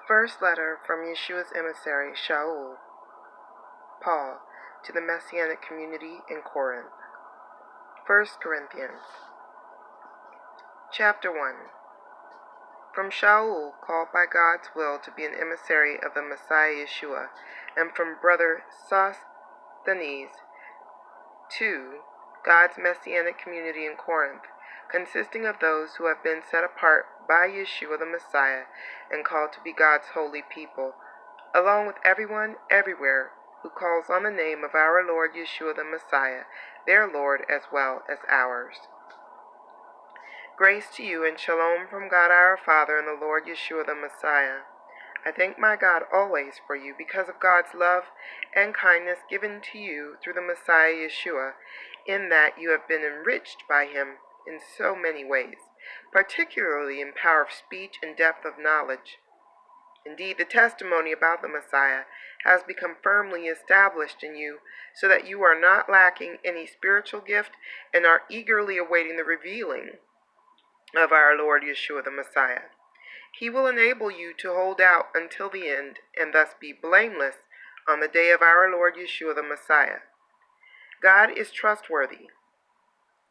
First letter from Yeshua's emissary, Shaul, Paul, to the Messianic community in Corinth. 1 Corinthians. Chapter 1. From Shaul, called by God's will to be an emissary of the Messiah Yeshua, and from brother Sosthenes, to God's Messianic community in Corinth, consisting of those who have been set apart by Yeshua the Messiah and called to be God's holy people, along with everyone everywhere who calls on the name of our Lord Yeshua the Messiah, their Lord as well as ours. Grace to you and shalom from God our Father and the Lord Yeshua the Messiah. I thank my God always for you because of God's love and kindness given to you through the Messiah Yeshua, in that you have been enriched by him in so many ways, particularly in power of speech and depth of knowledge. Indeed, the testimony about the Messiah has become firmly established in you, so that you are not lacking any spiritual gift and are eagerly awaiting the revealing of our Lord Yeshua the Messiah. He will enable you to hold out until the end and thus be blameless on the day of our Lord Yeshua the Messiah. God is trustworthy.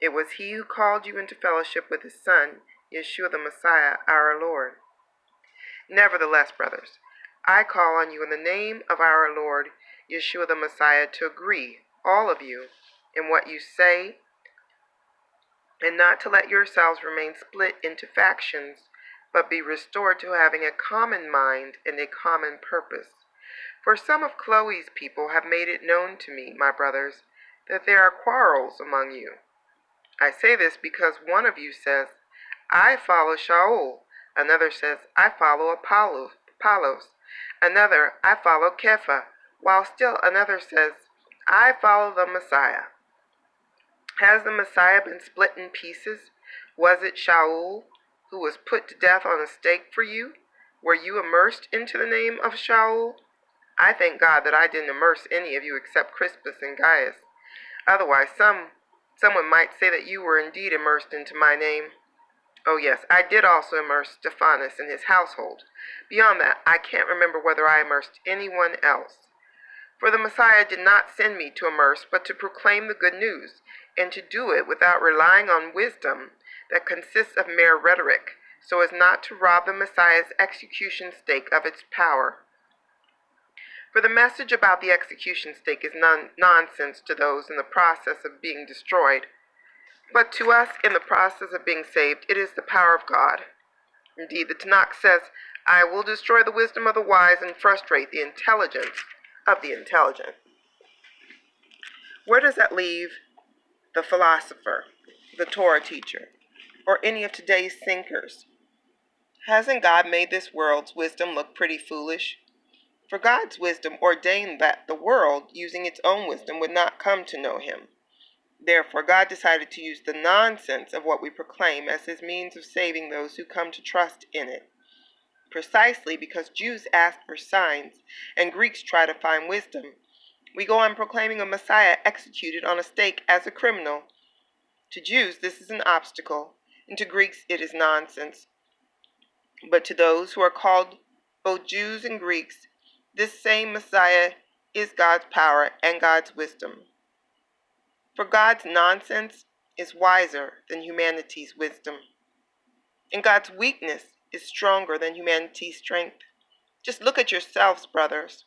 It was he who called you into fellowship with his Son, Yeshua the Messiah, our Lord. Nevertheless, brothers, I call on you in the name of our Lord Yeshua the Messiah to agree, all of you, in what you say, and not to let yourselves remain split into factions, but be restored to having a common mind and a common purpose. For some of Chloe's people have made it known to me, my brothers, that there are quarrels among you. I say this because one of you says, I follow Shaul. Another says, I follow Apollos. Another, I follow Kepha. While still another says, I follow the Messiah. Has the Messiah been split in pieces? Was it Shaul who was put to death on a stake for you? Were you immersed into the name of Shaul? I thank God that I didn't immerse any of you except Crispus and Gaius. Otherwise, someone might say that you were indeed immersed into my name. Oh yes, I did also immerse Stephanas and his household. Beyond that, I can't remember whether I immersed anyone else. For the Messiah did not send me to immerse, but to proclaim the good news, and to do it without relying on wisdom that consists of mere rhetoric, so as not to rob the Messiah's execution stake of its power. For the message about the execution stake is nonsense to those in the process of being destroyed, but to us in the process of being saved, it is the power of God. Indeed, the Tanakh says, I will destroy the wisdom of the wise and frustrate the intelligence of the intelligent. Where does that leave the philosopher, the Torah teacher, or any of today's thinkers? Hasn't God made this world's wisdom look pretty foolish? For God's wisdom ordained that the world, using its own wisdom, would not come to know him. Therefore, God decided to use the nonsense of what we proclaim as his means of saving those who come to trust in it. Precisely because Jews ask for signs and Greeks try to find wisdom, we go on proclaiming a Messiah executed on a stake as a criminal. To Jews, this is an obstacle, and to Greeks, it is nonsense. But to those who are called both Jews and Greeks, this same Messiah is God's power and God's wisdom. For God's nonsense is wiser than humanity's wisdom, and God's weakness is stronger than humanity's strength. Just look at yourselves, brothers.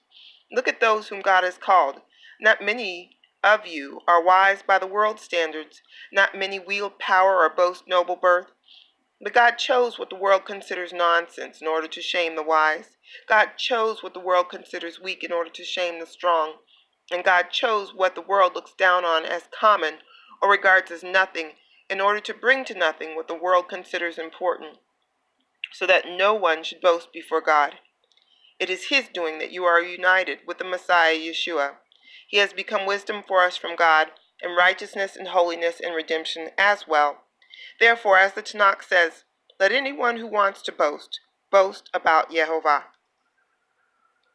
Look at those whom God has called. Not many of you are wise by the world's standards. Not many wield power or boast noble birth. But God chose what the world considers nonsense in order to shame the wise. God chose what the world considers weak in order to shame the strong. And God chose what the world looks down on as common or regards as nothing in order to bring to nothing what the world considers important, so that no one should boast before God. It is his doing that you are united with the Messiah Yeshua. He has become wisdom for us from God, and righteousness and holiness and redemption as well. Therefore, as the Tanakh says, let anyone who wants to boast, boast about Yehovah.